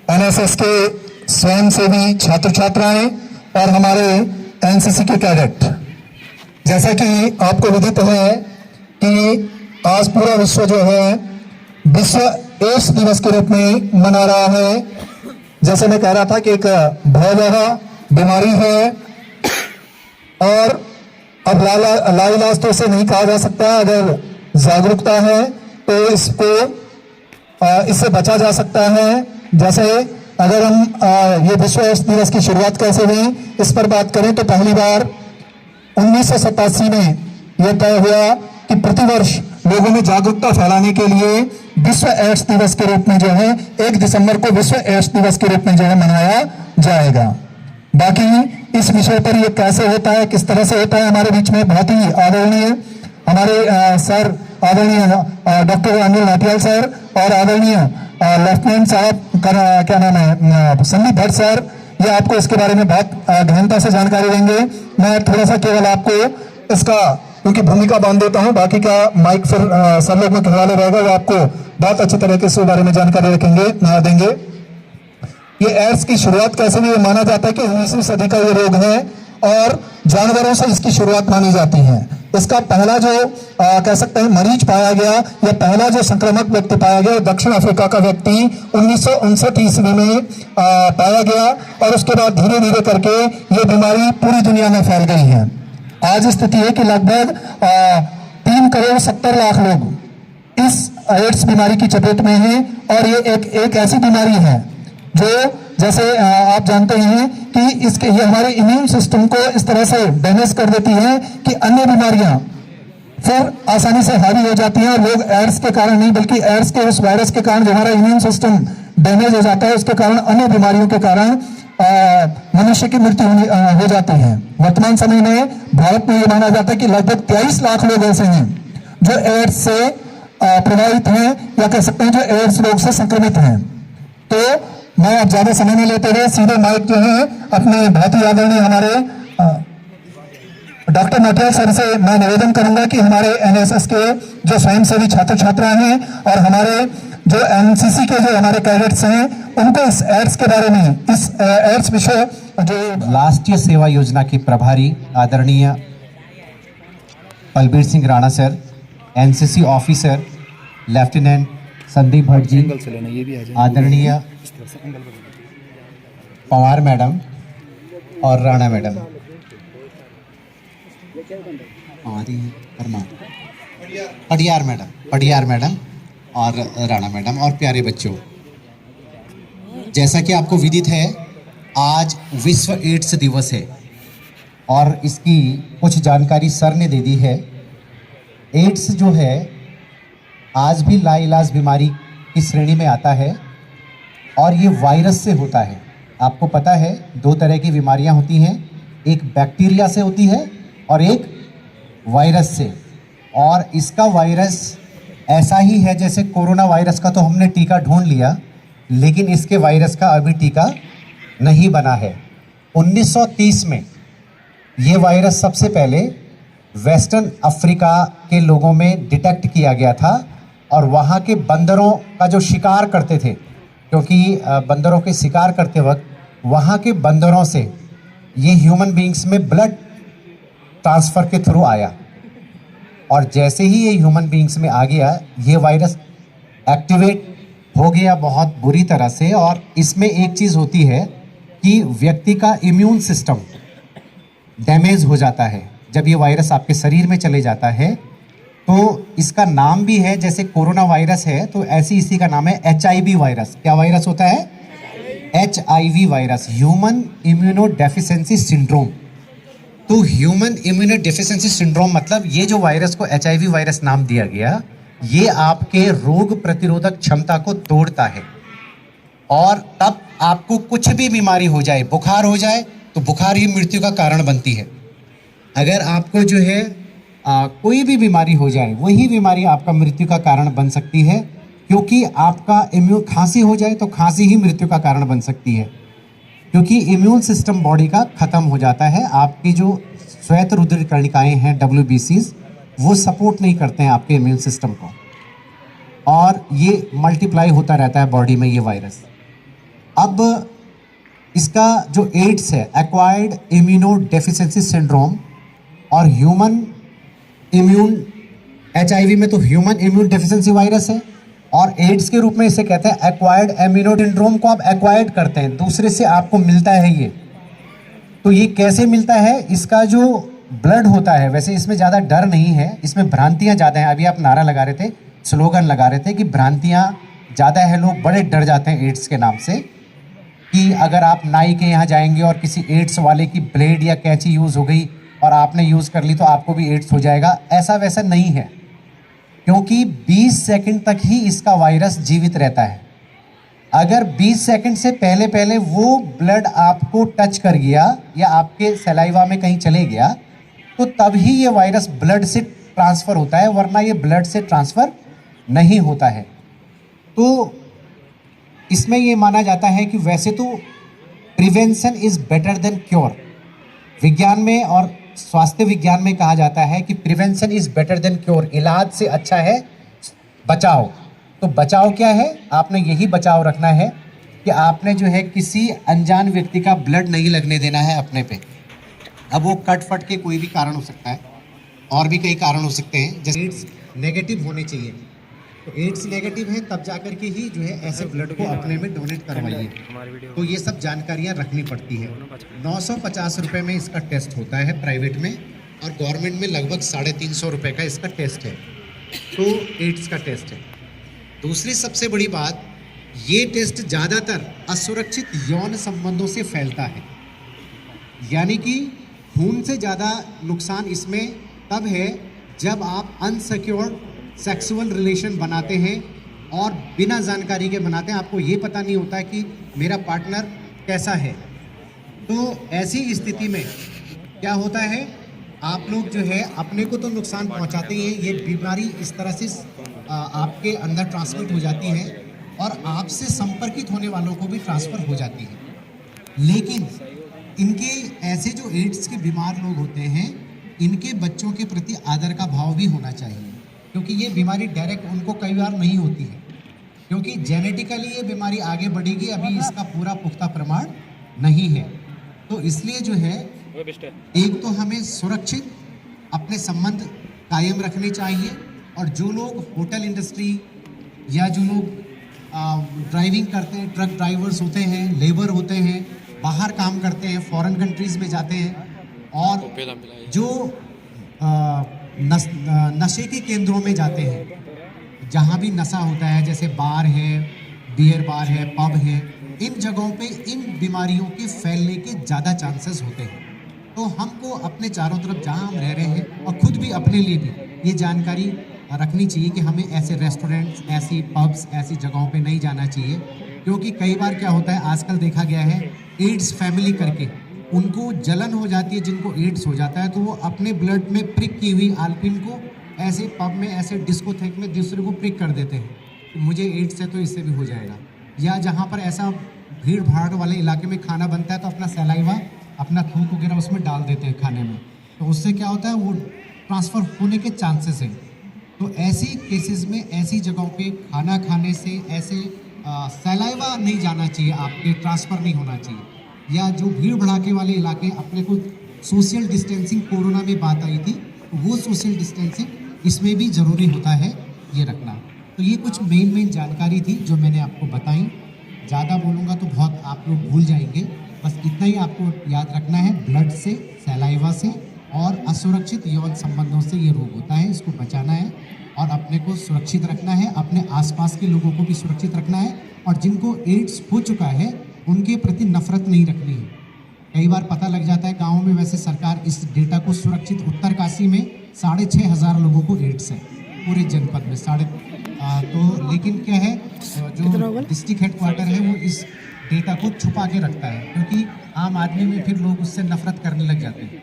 NSS के स्वयंसेवी छात्र छात्राएं और हमारे एनसीसी के कैडेट, जैसा कि आपको विदित है कि आज पूरा विश्व जो है विश्व एड्स दिवस के रूप में मना रहा है। जैसे मैं कह रहा था कि एक भयावह बीमारी है और अब लाइलाज तो इसे नहीं कहा जा सकता। अगर जागरूकता है तो इससे बचा जा सकता है। जैसे अगर हम ये विश्व एड्स दिवस की शुरुआत कैसे हुई इस पर बात करें तो पहली बार 1987 में यह तय हुआ कि प्रतिवर्ष लोगों में जागरूकता फैलाने के लिए विश्व एड्स दिवस के रूप में जो है 1 दिसंबर को विश्व एड्स दिवस के रूप में जो है मनाया जाएगा। बाकी इस विषय पर ये कैसे होता है, किस तरह से होता है, हमारे बीच में बहुत ही आदरणीय हमारे सर आदरणीय डॉक्टर अनिल नाटियाल सर और आदरणीय लेफ्टिनेंट साहब का क्या नाम है संदीप भट्ट सर, ये आपको इसके बारे में बहुत गहनता से जानकारी देंगे। मैं थोड़ा सा केवल आपको इसका क्योंकि भूमिका बांध देता हूं, बाकी का माइक फिर सब लोग के हवाले रहेगा, वो आपको बहुत अच्छी तरीके से बारे में जानकारी देंगे। ये एड्स की शुरुआत कैसे हुई, माना जाता है कि 19वीं सदी का ये रोग है और जानवरों से इसकी शुरुआत मानी जाती है। इसका पहला जो कह सकते हैं मरीज पाया गया या पहला जो संक्रामक व्यक्ति पाया गया दक्षिण अफ्रीका का व्यक्ति 1959 ईस्वी में पाया गया और उसके बाद धीरे धीरे करके ये बीमारी पूरी दुनिया में फैल गई है। आज स्थिति है कि लगभग 3 करोड़ 70 लाख लोग इस एड्स बीमारी की चपेट में हैं और ये एक ऐसी बीमारी है जो जैसे आप जानते हैं कि ये हमारे इम्यून सिस्टम को इस तरह से डैमेज कर देती है कि अन्य बीमारियां फिर आसानी से हावी हो जाती हैं और लोग एड्स के कारण नहीं बल्कि एड्स के उस वायरस के कारण जो हमारा इम्यून सिस्टम डैमेज हो जाता है उसके कारण अन्य बीमारियों के कारण मनुष्य की मृत्यु हो जाती है। वर्तमान समय में भारत में ये माना जाता है कि लगभग 23 लाख लोग ऐसे हैं जो एड्स से प्रभावित हैं या कह सकते हैं जो एड्स रोग से संक्रमित हैं। तो मैं अब ज्यादा समय नहीं लेते हुए सीधे माइक जो है अपने बहुत ही आदरणीय हमारे डॉक्टर नाटियाल सर से मैं निवेदन करूंगा कि हमारे एनएसएस के जो स्वयंसेवी छात्र छात्राएं हैं और हमारे जो एनसीसी के जो हमारे कैडेट्स हैं उनको इस एड्स के बारे में इस एड्स विषय जो राष्ट्रीय सेवा योजना के प्रभारी आदरणीय Balbir Singh Rana sir, NCC officer lieutenant Sandeep Bhatt ji, आदरणीय पवार मैडम और राणा मैडम, पटियार मैडम और राणा मैडम और प्यारे बच्चों, जैसा कि आपको विदित है आज विश्व एड्स दिवस है और इसकी कुछ जानकारी सर ने दे दी है। एड्स जो है आज भी लाइलाज बीमारी की श्रेणी में आता है और ये वायरस से होता है। आपको पता है 2 तरह की बीमारियां होती हैं, एक बैक्टीरिया से होती है और एक वायरस से। और इसका वायरस ऐसा ही है जैसे कोरोना वायरस का तो हमने टीका ढूंढ लिया, लेकिन इसके वायरस का अभी टीका नहीं बना है। 1930 में ये वायरस सबसे पहले वेस्टर्न अफ्रीका के लोगों में डिटेक्ट किया गया था और वहाँ के बंदरों का जो शिकार करते थे, क्योंकि बंदरों के शिकार करते वक्त वहाँ के बंदरों से ये ह्यूमन बीइंग्स में ब्लड ट्रांसफ़र के थ्रू आया और जैसे ही ये ह्यूमन बीइंग्स में आ गया ये वायरस एक्टिवेट हो गया बहुत बुरी तरह से। और इसमें एक चीज़ होती है कि व्यक्ति का इम्यून सिस्टम डैमेज हो जाता है। जब ये वायरस आपके शरीर में चले जाता है तो इसका नाम भी है, जैसे कोरोना वायरस है तो ऐसी इसी का नाम है HIV वायरस। क्या वायरस होता है? HIV virus, human immuno deficiency syndrome. तो ह्यूमन इम्यूनो डेफिशिएंसी सिंड्रोम मतलब ये जो वायरस को HIV वायरस नाम दिया गया, ये आपके रोग प्रतिरोधक क्षमता को तोड़ता है। और तब आपको कुछ भी बीमारी हो जाए, बुखार हो जाए तो बुखार ही मृत्यु का कारण बनती है। अगर आपको जो है कोई भी बीमारी हो जाए, वही बीमारी आपका मृत्यु का कारण बन सकती है, क्योंकि आपका खांसी हो जाए तो खांसी ही मृत्यु का कारण बन सकती है, क्योंकि इम्यून सिस्टम बॉडी का ख़त्म हो जाता है। आपकी जो श्वेत रुधिर कणिकाएँ हैं WBCs, वो सपोर्ट नहीं करते हैं आपके इम्यून सिस्टम को, और ये मल्टीप्लाई होता रहता है बॉडी में ये वायरस। अब इसका जो एड्स है, एक्वायर्ड इम्यूनो डेफिशिएंसी सिंड्रोम, और ह्यूमन इम्यून HIV में तो ह्यूमन इम्यून डेफिशिएंसी वायरस है, और एड्स के रूप में इसे कहते हैं एक्वायर्ड इम्यूनो सिंड्रोम को आप एक्वायर्ड करते हैं, दूसरे से आपको मिलता है ये। तो ये कैसे मिलता है? इसका जो ब्लड होता है, वैसे इसमें ज़्यादा डर नहीं है, इसमें भ्रांतियाँ ज़्यादा हैं। अभी आप नारा लगा रहे थे, स्लोगन लगा रहे थे कि भ्रांतियाँ ज़्यादा है, लोग बड़े डर जाते हैं एड्स के नाम से, कि अगर आप नाई के यहाँ जाएंगे और किसी एड्स वाले की ब्लेड या कैंची यूज़ हो गई और आपने यूज़ कर ली तो आपको भी एड्स हो जाएगा। ऐसा वैसा नहीं है, क्योंकि 20 सेकंड तक ही इसका वायरस जीवित रहता है। अगर 20 सेकंड से पहले पहले वो ब्लड आपको टच कर गया या आपके सलाइवा में कहीं चले गया, तो तब ही ये वायरस ब्लड से ट्रांसफ़र होता है, वरना ये ब्लड से ट्रांसफ़र नहीं होता है। तो इसमें ये माना जाता है कि वैसे तो prevention is better than cure. विज्ञान में और स्वास्थ्य विज्ञान में कहा जाता है कि prevention is better than cure, इलाज से अच्छा है बचाव। तो बचाव क्या है? आपने यही बचाव रखना है कि आपने जो है किसी अनजान व्यक्ति का ब्लड नहीं लगने देना है अपने पे। अब वो कट फट के कोई भी कारण हो सकता है, और भी कई कारण हो सकते हैं, जैसे एड्स नेगेटिव होने चाहिए। तो एड्स नेगेटिव है तब जाकर के ही जो है ऐसे ब्लड को अपने में डोनेट करवाइए। तो ये सब जानकारियाँ रखनी पड़ती है। 950 रुपये में इसका टेस्ट होता है प्राइवेट में, और गवर्नमेंट में लगभग 350 रुपये का इसका टेस्ट है। तो एड्स का टेस्ट है। दूसरी सबसे बड़ी बात, ये टेस्ट ज़्यादातर असुरक्षित यौन संबंधों से फैलता है, यानी कि खून से ज़्यादा नुकसान इसमें तब है जब आप अनसिक्योर्ड सेक्सुअल रिलेशन बनाते हैं और बिना जानकारी के बनाते हैं। आपको ये पता नहीं होता कि मेरा पार्टनर कैसा है। तो ऐसी स्थिति में क्या होता है, आप लोग जो है अपने को तो नुकसान पहुंचाते ही हैं, ये बीमारी इस तरह से आपके अंदर ट्रांसमिट हो जाती है और आपसे संपर्कित होने वालों को भी ट्रांसफ़र हो जाती है। लेकिन इनके ऐसे जो एड्स के बीमार लोग होते हैं, इनके बच्चों के प्रति आदर का भाव भी होना चाहिए, क्योंकि ये बीमारी डायरेक्ट उनको कई बार नहीं होती है, क्योंकि जेनेटिकली ये बीमारी आगे बढ़ेगी, अभी इसका पूरा पुख्ता प्रमाण नहीं है। तो इसलिए जो है एक तो हमें सुरक्षित अपने संबंध कायम रखने चाहिए, और जो लोग होटल इंडस्ट्री या जो लोग ड्राइविंग करते हैं, ट्रक ड्राइवर्स होते हैं, लेबर होते हैं, बाहर काम करते हैं, फॉरेन कंट्रीज़ में जाते हैं, और जो नशे के केंद्रों में जाते हैं, जहाँ भी नशा होता है, जैसे बार है, बियर बार है, पब है, इन जगहों पे इन बीमारियों के फैलने के ज़्यादा चांसेस होते हैं। तो हमको अपने चारों तरफ जहाँ हम रह रहे हैं, और खुद भी अपने लिए भी ये जानकारी रखनी चाहिए कि हमें ऐसे रेस्टोरेंट्स, ऐसी पब्स, ऐसी जगहों पे नहीं जाना चाहिए, क्योंकि कई बार क्या होता है, आजकल देखा गया है, एड्स फैमिली करके उनको जलन हो जाती है, जिनको एड्स हो जाता है, तो वो अपने ब्लड में प्रिक की हुई आल्पिन को ऐसे पब में, ऐसे डिस्कोथेक में दूसरे को प्रिक कर देते हैं कि मुझे एड्स है तो इससे भी हो जाएगा। या जहाँ पर ऐसा भीड़ भाड़ वाले इलाके में खाना बनता है तो अपना सलाइवा, अपना थूक वगैरह उसमें डाल देते हैं खाने में, तो उससे क्या होता है, वो ट्रांसफ़र होने के चांसेस हैं। तो ऐसी केसेस में, ऐसी जगहों पे खाना खाने से ऐसे सलाइवा नहीं जाना चाहिए, आपके ट्रांसफ़र नहीं होना चाहिए। या जो भीड़ भड़ाके वाले इलाके, अपने को सोशल डिस्टेंसिंग कोरोना में बात आई थी, तो वो सोशल डिस्टेंसिंग इसमें भी ज़रूरी होता है ये रखना। तो ये कुछ मेन जानकारी थी जो मैंने आपको बताई। ज़्यादा बोलूँगा तो बहुत आप लोग भूल जाएंगे, बस इतना ही आपको याद रखना है, ब्लड से, सलाइवा से और असुरक्षित यौन संबंधों से ये रोग होता है, इसको बचाना है और अपने को सुरक्षित रखना है, अपने आसपास के लोगों को भी सुरक्षित रखना है, और जिनको एड्स हो चुका है उनके प्रति नफरत नहीं रखनी है। कई बार पता लग जाता है गाँव में, वैसे सरकार इस डेटा को सुरक्षित, उत्तरकाशी में 6500 लोगों को एड्स है, पूरे जनपद में तो लेकिन क्या है जो डिस्ट्रिक्ट हेडक्वार्टर है वो इस डेटा को छुपा के रखता है, क्योंकि आम आदमी में फिर लोग उससे नफरत करने लग जाते हैं।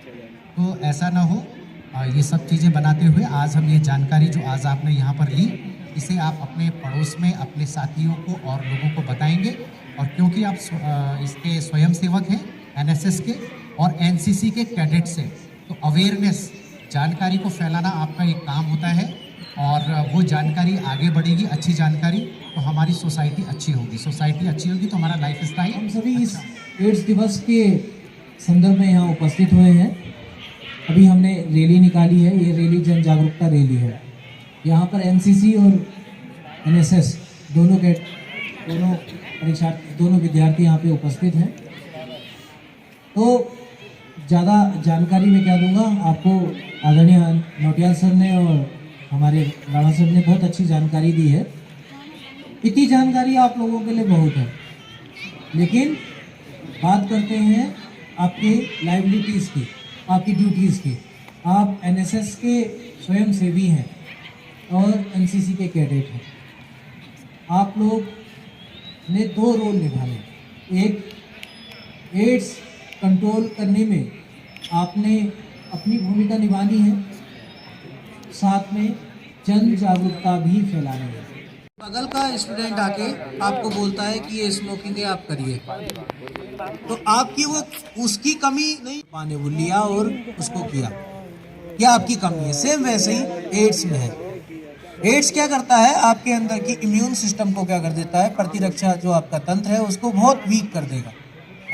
तो ऐसा ना हो, ये सब चीज़ें बनाते हुए आज हम ये जानकारी जो आज आपने यहाँ पर ली, इसे आप अपने पड़ोस में अपने साथियों को और लोगों को बताएंगे। और क्योंकि आप इसके स्वयंसेवक हैं एनएसएस के और एनसीसी के कैडेट्स हैं, तो अवेयरनेस, जानकारी को फैलाना आपका एक काम होता है। और वो जानकारी आगे बढ़ेगी, अच्छी जानकारी, तो हमारी सोसाइटी अच्छी होगी, सोसाइटी अच्छी होगी तो हमारा लाइफ स्टाइल। हम सभी इस एड्स दिवस के संदर्भ में यहाँ उपस्थित हुए हैं। अभी हमने रैली निकाली है, ये रैली जन जागरूकता रैली है। यहाँ पर एनसीसी और एनएसएस दोनों परीक्षार्थी, दोनों विद्यार्थी यहाँ पे उपस्थित हैं। तो ज़्यादा जानकारी मैं क्या दूंगा आपको, आदरणीय नौटियाल सर ने और हमारे राणा सर ने बहुत अच्छी जानकारी दी है। इतनी जानकारी आप लोगों के लिए बहुत है, लेकिन बात करते हैं आपके लाइबिलिटीज़ की, आपकी ड्यूटीज़ की। आप एनएसएस के स्वयंसेवी हैं और एनसीसी के कैडेट हैं। आप लोग ने दो रोल निभाने। एक, एड्स कंट्रोल करने में आपने अपनी भूमिका निभानी है, साथ में जन जागरूकता भी फैलानी है। बगल का स्टूडेंट आके आपको बोलता है कि ये स्मोकिंग है, आप करिए, तो आपकी वो उसकी कमी नहीं पाने वो लिया और उसको किया, क्या आपकी कमी है? सेम वैसे ही एड्स में है। एड्स क्या करता है, आपके अंदर की इम्यून सिस्टम को क्या कर देता है, प्रतिरक्षा जो आपका तंत्र है उसको बहुत वीक कर देगा।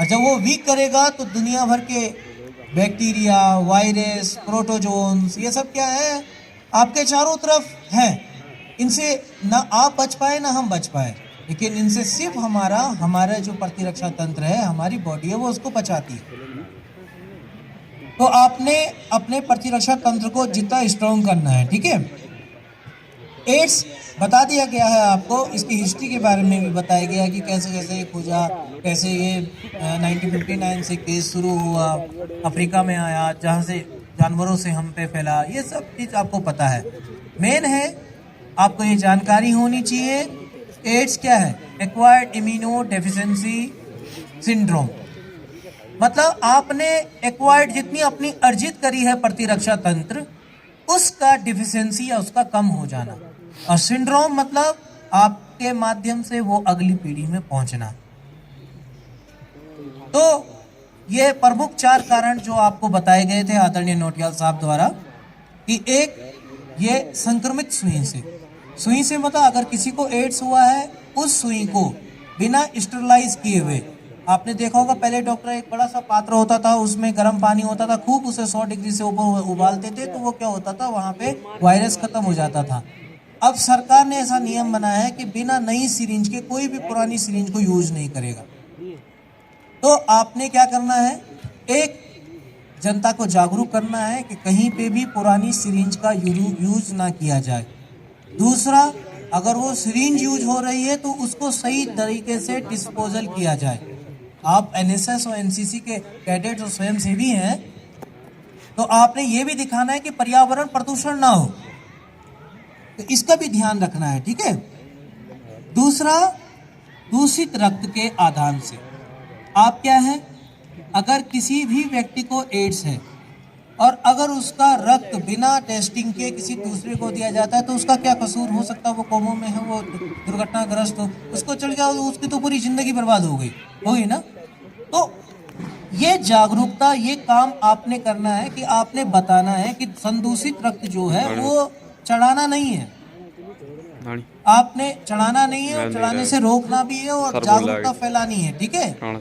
और जब वो वीक करेगा तो दुनिया भर के बैक्टीरिया, वायरस, प्रोटोजोन्स, ये सब क्या है आपके चारों तरफ हैं। इनसे ना आप बच पाए ना हम बच पाए, लेकिन इनसे सिर्फ हमारा जो प्रतिरक्षा तंत्र है, हमारी बॉडी है, वो उसको बचाती है। तो आपने अपने प्रतिरक्षा तंत्र को जितना स्ट्रॉन्ग करना है, ठीक है। एड्स बता दिया गया है आपको, इसकी हिस्ट्री के बारे में भी बताया गया है कि कैसे कैसे खोजा, कैसे ये 1959 से केस शुरू हुआ, अफ्रीका में आया, जहाँ से जानवरों से हम पे फैला, ये सब चीज़ आपको पता है। मेन है आपको ये जानकारी होनी चाहिए, एड्स क्या है, एक्वायर्ड इम्यूनो डेफिशिएंसी सिंड्रोम। मतलब आपने एक्वायर्ड जितनी अपनी अर्जित करी है प्रतिरक्षा तंत्र, उसका डिफिशियंसी या उसका कम हो जाना, और सिंड्रोम मतलब आपके माध्यम से वो अगली पीढ़ी में पहुंचना। तो ये प्रमुख 4 कारण जो आपको बताए गए थे आदरणीय नौटियाल साहब द्वारा, कि एक, ये संक्रमित सुई से मतलब अगर किसी को एड्स हुआ है, उस सुई को बिना स्टरलाइज किए हुए, आपने देखा होगा पहले डॉक्टर एक बड़ा सा पात्र होता था, उसमें गर्म पानी होता था, खूब उसे 100 डिग्री से ऊपर उबालते थे, तो वो क्या होता था, वहाँ पे वायरस खत्म हो जाता था। अब सरकार ने ऐसा नियम बनाया है कि बिना नई सिरिंज के कोई भी पुरानी सिरिंज को यूज नहीं करेगा। तो आपने क्या करना है, एक, जनता को जागरूक करना है कि कहीं पे भी पुरानी सिरिंज का यूज ना किया जाए। दूसरा, अगर वो सिरिंज यूज हो रही है तो उसको सही तरीके से डिस्पोजल किया जाए। आप एनएसएस और एनसीसी के कैडेट्स और स्वयंसेवी हैं, तो आपने ये भी दिखाना है कि पर्यावरण प्रदूषण ना हो, तो इसका भी ध्यान रखना है, ठीक है। दूसरा, दूषित रक्त के आधार से आप क्या है, अगर किसी भी व्यक्ति को एड्स है और अगर उसका रक्त बिना टेस्टिंग के किसी दूसरे को दिया जाता है, तो उसका क्या कसूर हो सकता है, वो कोमा में है, वो दुर्घटनाग्रस्त हो, उसको चल गया, उसकी तो पूरी जिंदगी बर्बाद होगी ना। तो ये जागरूकता, ये काम आपने करना है कि आपने बताना है कि संदूषित रक्त जो है वो चढ़ाना नहीं है, आपने चढ़ाना नहीं है, चढ़ाने से रोकना भी है और जागरूकता फैलानी है, ठीक है।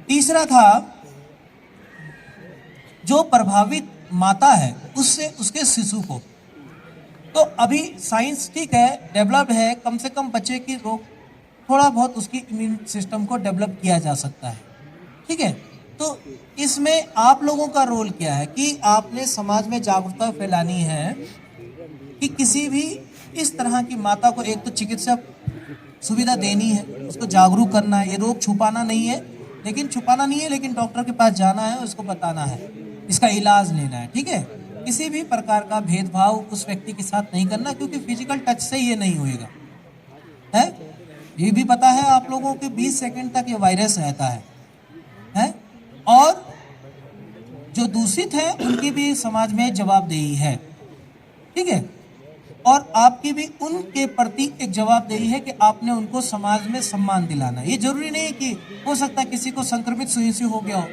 तीसरा था, जो प्रभावित माता है उससे उसके शिशु को, तो अभी साइंस ठीक है, डेवलप है, कम से कम बच्चे की रोग थोड़ा बहुत उसकी इम्यून सिस्टम को डेवलप किया जा सकता है, ठीक है। तो इसमें आप लोगों का रोल क्या है कि आपने समाज में जागरूकता फैलानी है कि किसी भी इस तरह की माता को एक तो चिकित्सा सुविधा देनी है, उसको जागरूक करना है। ये रोग छुपाना नहीं है, लेकिन डॉक्टर के पास जाना है, उसको बताना है, इसका इलाज लेना है, ठीक है। किसी भी प्रकार का भेदभाव उस व्यक्ति के साथ नहीं करना, क्योंकि फिजिकल टच से ये नहीं होएगा है। ये भी पता है आप लोगों के 20 सेकंड तक ये वायरस रहता है? और जो दूषित है उनकी भी समाज में जवाबदेही है, ठीक है। और आपकी भी उनके प्रति एक जवाबदेही है कि आपने उनको समाज में सम्मान दिलाना। ये जरूरी नहीं है कि हो सकता है किसी को संक्रमित सुई से हो गया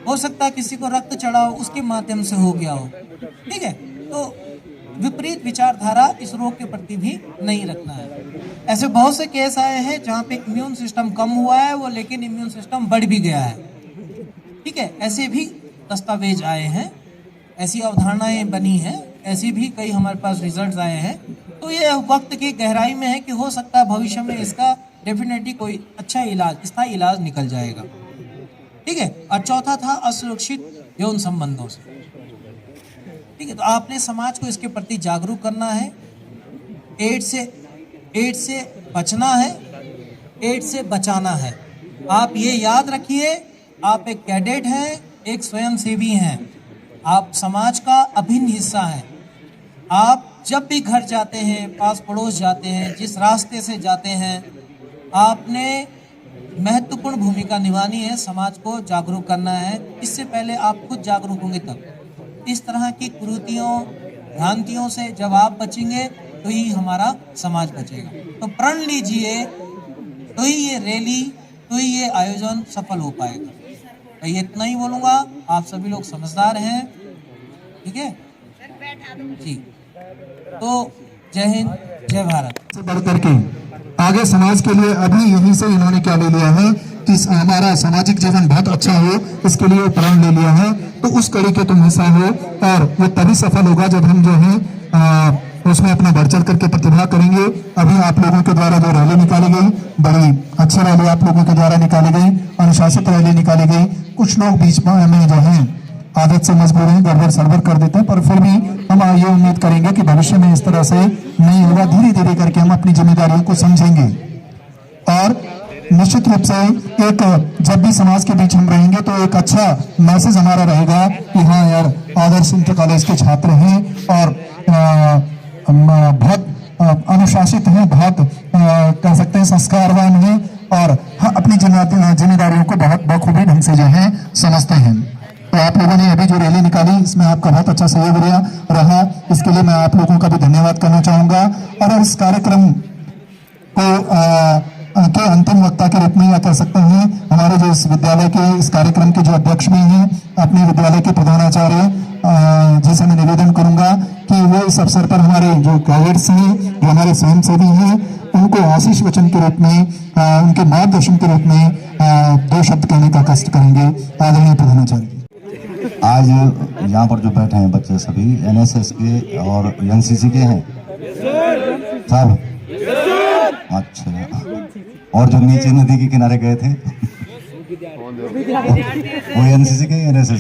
हो सकता है किसी को रक्त चढ़ा हो उसके माध्यम से हो गया हो, ठीक है। तो विपरीत विचारधारा इस रोग के प्रति भी नहीं रखना है। ऐसे बहुत से केस आए हैं जहाँ पे इम्यून सिस्टम कम हुआ है वो, लेकिन इम्यून सिस्टम बढ़ भी गया है, ठीक है। ऐसे भी दस्तावेज आए हैं, ऐसी अवधारणाएं बनी हैं, ऐसी भी कई हमारे पास रिजल्ट्स आए हैं। तो ये वक्त की गहराई में है कि हो सकता है भविष्य में इसका डेफिनेटली कोई अच्छा इलाज, स्थायी इलाज निकल जाएगा, ठीक है। और चौथा था असुरक्षित यौन संबंधों से, ठीक है। तो आपने समाज को इसके प्रति जागरूक करना है। एड्स से बचना है, एड्स से बचाना है। आप ये याद रखिए, आप एक कैडेट हैं, एक स्वयंसेवी हैं, आप समाज का अभिन्न हिस्सा हैं। आप जब भी घर जाते हैं, पास पड़ोस जाते हैं, जिस रास्ते से जाते हैं, आपने महत्वपूर्ण भूमिका निभानी है, समाज को जागरूक करना है। इससे पहले आप खुद जागरूक होंगे तब। इस तरह की कुरीतियों, भ्रांतियों से जब आप बचेंगे तो ही हमारा समाज बचेगा। तो प्रण लीजिए, तो ही ये रैली, तो ही ये आयोजन सफल हो पाएगा। तो ये इतना ही बोलूँगा, आप सभी लोग समझदार हैं, ठीक है जी। तो जय हिंद, जय भारत। से बढ़ करके आगे समाज के लिए अभी यहीं से इन्होंने क्या ले लिया है कि हमारा सामाजिक जीवन बहुत अच्छा हो, इसके लिए प्रण ले लिया है। तो उस कड़ी के तुम हिस्सा हो, और वो तभी सफल होगा जब हम जो है उसमें अपना बढ़ चढ़ करके प्रतिभा करेंगे। अभी आप लोगों के द्वारा जो रैली निकाली गई, बड़ी अच्छी रैली आप लोगों के द्वारा निकाली गई, अनुशासित रैली निकाली गई। कुछ लोग बीच में जो है आदत से मजबूर हैं, गड़बड़ सड़बड़ कर देते हैं, पर फिर भी हम ये उम्मीद करेंगे कि भविष्य में इस तरह से नहीं होगा। धीरे धीरे करके हम अपनी जिम्मेदारियों को समझेंगे, और निश्चित रूप से एक जब भी समाज के बीच हम रहेंगे तो एक अच्छा मैसेज हमारा रहेगा कि हाँ यार, आदर्श इंटर कॉलेज के छात्र हैं और बहुत अनुशासित हैं, बहुत कह सकते हैं संस्कारवान हैं, और अपनी जिम्मेदारियों को बहुत बखूबी ढंग से जो है समझते हैं। तो आप लोगों ने अभी जो रैली निकाली, इसमें आपका बहुत अच्छा सहयोग रहा। इसके लिए मैं आप लोगों का भी धन्यवाद करना चाहूंगा। और इस कार्यक्रम को के अंतिम वक्ता के रूप में या कह सकते हैं हमारे जो इस विद्यालय के इस कार्यक्रम के जो अध्यक्ष भी हैं, अपने विद्यालय के प्रधानाचार्य जी से मैं निवेदन करूंगा कि वो इस अवसर पर हमारे जो कैडेट्स हैं, जो हमारे स्वयंसेवी हैं, उनको आशीष वचन के रूप में, उनके मार्गदर्शन के रूप में 2 शब्द कहने का कष्ट करेंगे। आदरणीय प्रधानाचार्य। आज यहाँ पर जो बैठे हैं बच्चे सभी एनएसएस के और एनसीसी के हैं सब। अच्छा, और जो नीचे नदी के किनारे गए थे वो एनसीसी के एनएसएस